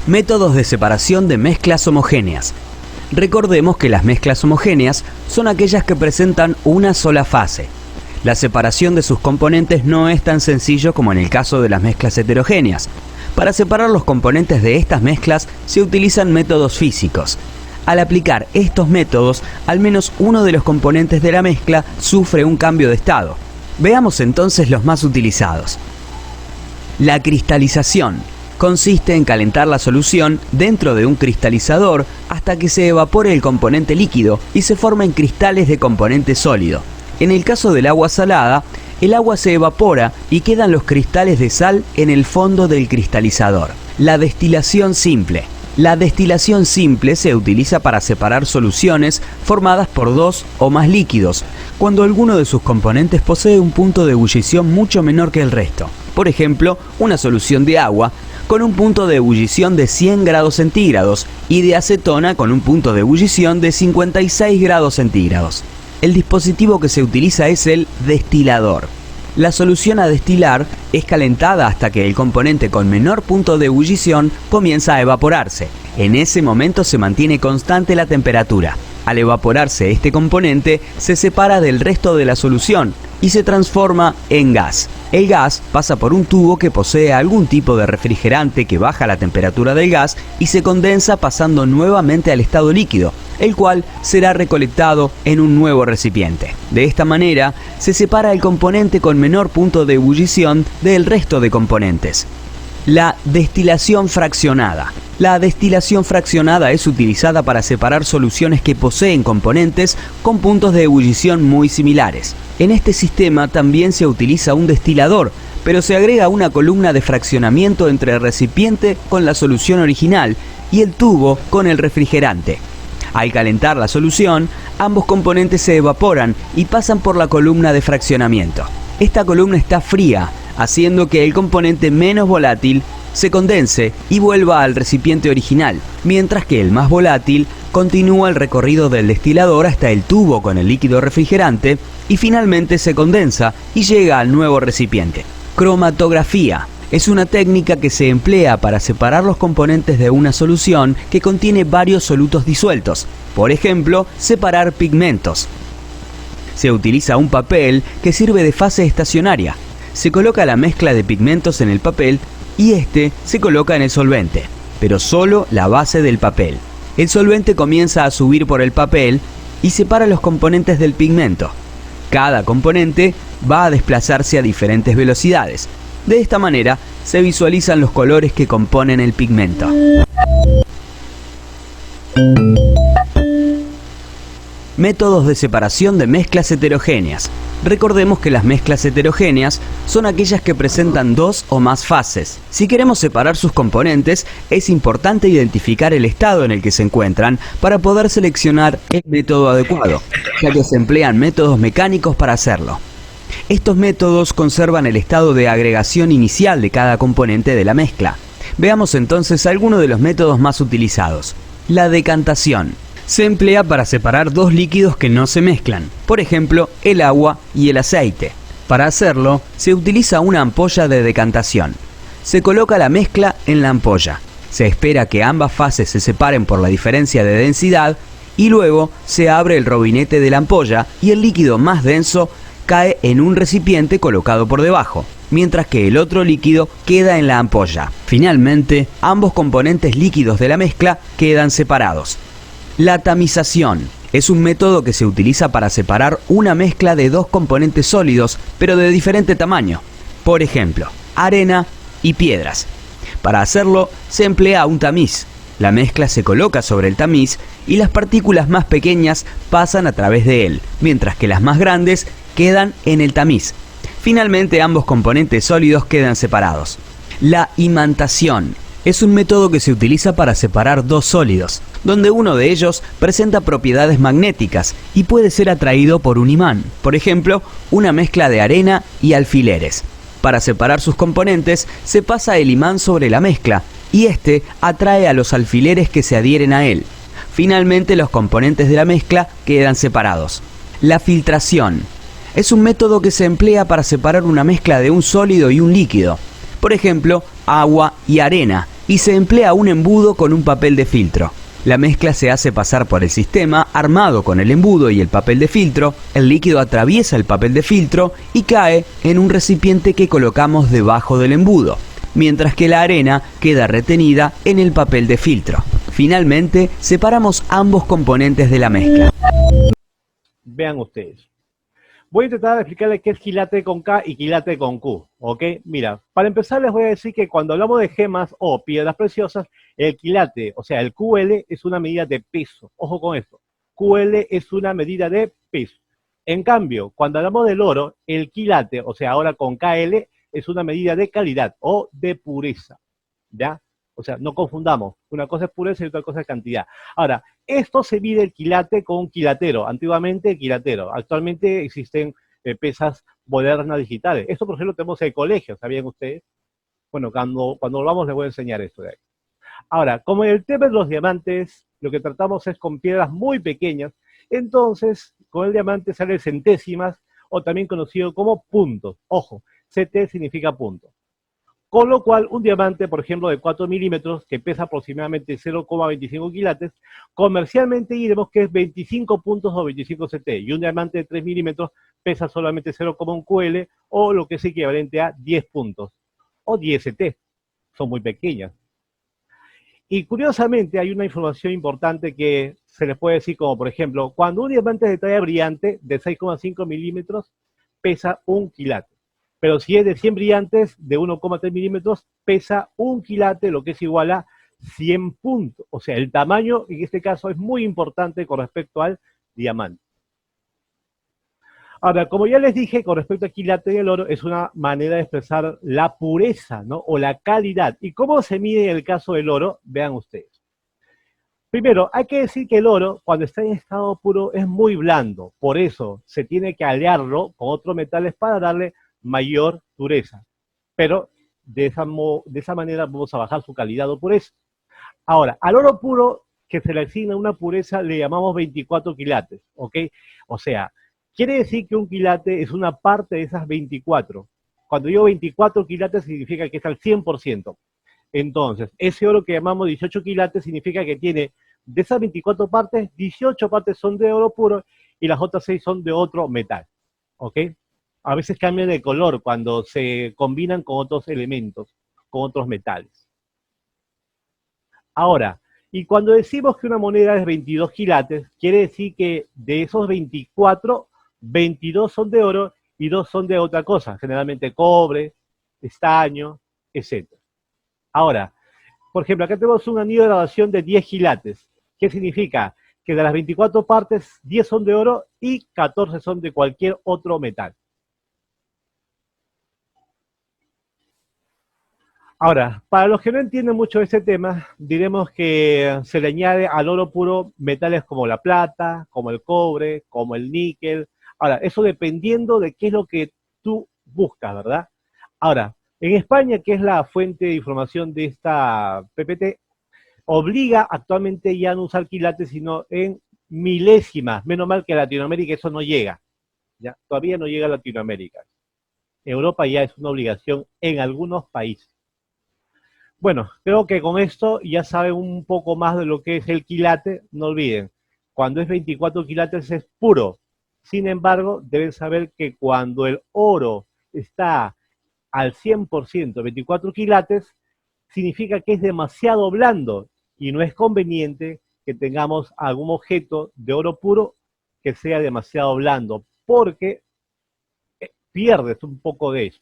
Métodos de separación de mezclas homogéneas. Recordemos que las mezclas homogéneas son aquellas que presentan una sola fase. La separación de sus componentes no es tan sencillo como en el caso de las mezclas heterogéneas. Para separar los componentes de estas mezclas se utilizan métodos físicos. Al aplicar estos métodos, al menos uno de los componentes de la mezcla sufre un cambio de estado. Veamos entonces los más utilizados. La cristalización consiste en calentar la solución dentro de un cristalizador hasta que se evapore el componente líquido y se formen cristales de componente sólido. En el caso del agua salada, el agua se evapora y quedan los cristales de sal en el fondo del cristalizador. La destilación simple. La destilación simple se utiliza para separar soluciones formadas por dos o más líquidos, cuando alguno de sus componentes posee un punto de ebullición mucho menor que el resto. Por ejemplo, una solución de agua con un punto de ebullición de 100 grados centígrados y de acetona con un punto de ebullición de 56 grados centígrados. El dispositivo que se utiliza es el destilador. La solución a destilar es calentada hasta que el componente con menor punto de ebullición comienza a evaporarse. En ese momento se mantiene constante la temperatura. Al evaporarse este componente, se separa del resto de la solución y se transforma en gas. El gas pasa por un tubo que posee algún tipo de refrigerante que baja la temperatura del gas y se condensa pasando nuevamente al estado líquido, el cual será recolectado en un nuevo recipiente. De esta manera, se separa el componente con menor punto de ebullición del resto de componentes. La destilación fraccionada. La destilación fraccionada es utilizada para separar soluciones que poseen componentes con puntos de ebullición muy similares. En este sistema también se utiliza un destilador, pero se agrega una columna de fraccionamiento entre el recipiente con la solución original y el tubo con el refrigerante. Al calentar la solución, ambos componentes se evaporan y pasan por la columna de fraccionamiento. Esta columna está fría, haciendo que el componente menos volátil se condense y vuelva al recipiente original, mientras que el más volátil continúa el recorrido del destilador hasta el tubo con el líquido refrigerante y finalmente se condensa y llega al nuevo recipiente. Cromatografía. Es una técnica que se emplea para separar los componentes de una solución que contiene varios solutos disueltos. Por ejemplo, separar pigmentos. Se utiliza un papel que sirve de fase estacionaria. Se coloca la mezcla de pigmentos en el papel y este se coloca en el solvente, pero solo la base del papel. El solvente comienza a subir por el papel y separa los componentes del pigmento. Cada componente va a desplazarse a diferentes velocidades. De esta manera se visualizan los colores que componen el pigmento. Métodos de separación de mezclas heterogéneas. Recordemos que las mezclas heterogéneas son aquellas que presentan dos o más fases. Si queremos separar sus componentes, es importante identificar el estado en el que se encuentran para poder seleccionar el método adecuado, ya que se emplean métodos mecánicos para hacerlo. Estos métodos conservan el estado de agregación inicial de cada componente de la mezcla. Veamos entonces algunos de los métodos más utilizados. La decantación. Se emplea para separar dos líquidos que no se mezclan, por ejemplo, el agua y el aceite. Para hacerlo, se utiliza una ampolla de decantación. Se coloca la mezcla en la ampolla. Se espera que ambas fases se separen por la diferencia de densidad y luego se abre el robinete de la ampolla y el líquido más denso cae en un recipiente colocado por debajo, mientras que el otro líquido queda en la ampolla. Finalmente, ambos componentes líquidos de la mezcla quedan separados. La tamización es un método que se utiliza para separar una mezcla de dos componentes sólidos, pero de diferente tamaño. Por ejemplo, arena y piedras. Para hacerlo, se emplea un tamiz. La mezcla se coloca sobre el tamiz y las partículas más pequeñas pasan a través de él, mientras que las más grandes quedan en el tamiz. Finalmente, ambos componentes sólidos quedan separados. La imantación es un método que se utiliza para separar dos sólidos, donde uno de ellos presenta propiedades magnéticas y puede ser atraído por un imán, por ejemplo, una mezcla de arena y alfileres. Para separar sus componentes, se pasa el imán sobre la mezcla y este atrae a los alfileres que se adhieren a él. Finalmente, los componentes de la mezcla quedan separados. La filtración es un método que se emplea para separar una mezcla de un sólido y un líquido, por ejemplo, agua y arena, y se emplea un embudo con un papel de filtro. La mezcla se hace pasar por el sistema armado con el embudo y el papel de filtro, el líquido atraviesa el papel de filtro y cae en un recipiente que colocamos debajo del embudo, mientras que la arena queda retenida en el papel de filtro. Finalmente, separamos ambos componentes de la mezcla. Vean ustedes. Voy a intentar explicarles qué es quilate con K y quilate con Q, ¿ok? Mira, para empezar les voy a decir que cuando hablamos de gemas o piedras preciosas, el quilate, o sea, el QL es una medida de peso. Ojo con esto. QL es una medida de peso. En cambio, cuando hablamos del oro, el quilate, o sea, ahora con KL, es una medida de calidad o de pureza, ¿ya? O sea, no confundamos. Una cosa es pureza y otra cosa es cantidad. Ahora, esto se mide el quilate con un quilatero. Antiguamente el quilatero. Actualmente existen pesas modernas digitales. Esto, por ejemplo, lo tenemos en el colegio, ¿sabían ustedes? Bueno, cuando volvamos les voy a enseñar esto de ahí. Ahora, como en el tema de los diamantes, lo que tratamos es con piedras muy pequeñas, entonces con el diamante sale centésimas o también conocido como puntos. Ojo, CT significa punto. Con lo cual, un diamante, por ejemplo, de 4 milímetros, que pesa aproximadamente 0,25 quilates, comercialmente diremos que es 25 puntos o 25 CT. Y un diamante de 3 milímetros pesa solamente 0,1 QL o lo que es equivalente a 10 puntos o 10 CT. Son muy pequeñas. Y curiosamente hay una información importante que se les puede decir como, por ejemplo, cuando un diamante de talla brillante de 6,5 milímetros pesa 1 quilate. Pero si es de 100 brillantes de 1,3 milímetros, pesa 1 quilate, lo que es igual a 100 puntos. O sea, el tamaño en este caso es muy importante con respecto al diamante. Ahora, como ya les dije, con respecto al quilate y el oro, es una manera de expresar la pureza, ¿no? O la calidad. ¿Y cómo se mide en el caso del oro? Vean ustedes. Primero, hay que decir que el oro, cuando está en estado puro, es muy blando. Por eso se tiene que alearlo con otros metales para darle mayor dureza. Pero de esa manera vamos a bajar su calidad o pureza. Ahora, al oro puro, que se le asigna una pureza, le llamamos 24 quilates, ¿ok? O sea, quiere decir que un quilate es una parte de esas 24. Cuando digo 24 quilates significa que es al 100%. Entonces, ese oro que llamamos 18 quilates significa que tiene, de esas 24 partes, 18 partes son de oro puro y las otras 6 son de otro metal, ¿ok? A veces cambian de color cuando se combinan con otros elementos, con otros metales. Ahora, y cuando decimos que una moneda es 22 quilates, quiere decir que de esos 24, 22 son de oro y 2 son de otra cosa, generalmente cobre, estaño, etc. Ahora, por ejemplo, acá tenemos un anillo de graduación de 10 quilates. ¿Qué significa? Que de las 24 partes, 10 son de oro y 14 son de cualquier otro metal. Ahora, para los que no entienden mucho ese tema, diremos que se le añade al oro puro metales como la plata, como el cobre, como el níquel. Ahora, eso dependiendo de qué es lo que tú buscas, ¿verdad? Ahora, en España, que es la fuente de información de esta PPT, obliga actualmente ya a no usar quilates, sino en milésimas. Menos mal que a Latinoamérica eso no llega. ¿Ya? Todavía no llega a Latinoamérica. Europa ya es una obligación en algunos países. Bueno, creo que con esto ya saben un poco más de lo que es el quilate. No olviden, cuando es 24 quilates es puro. Sin embargo, deben saber que cuando el oro está al 100%, 24 quilates, significa que es demasiado blando y no es conveniente que tengamos algún objeto de oro puro que sea demasiado blando, porque pierdes un poco de eso.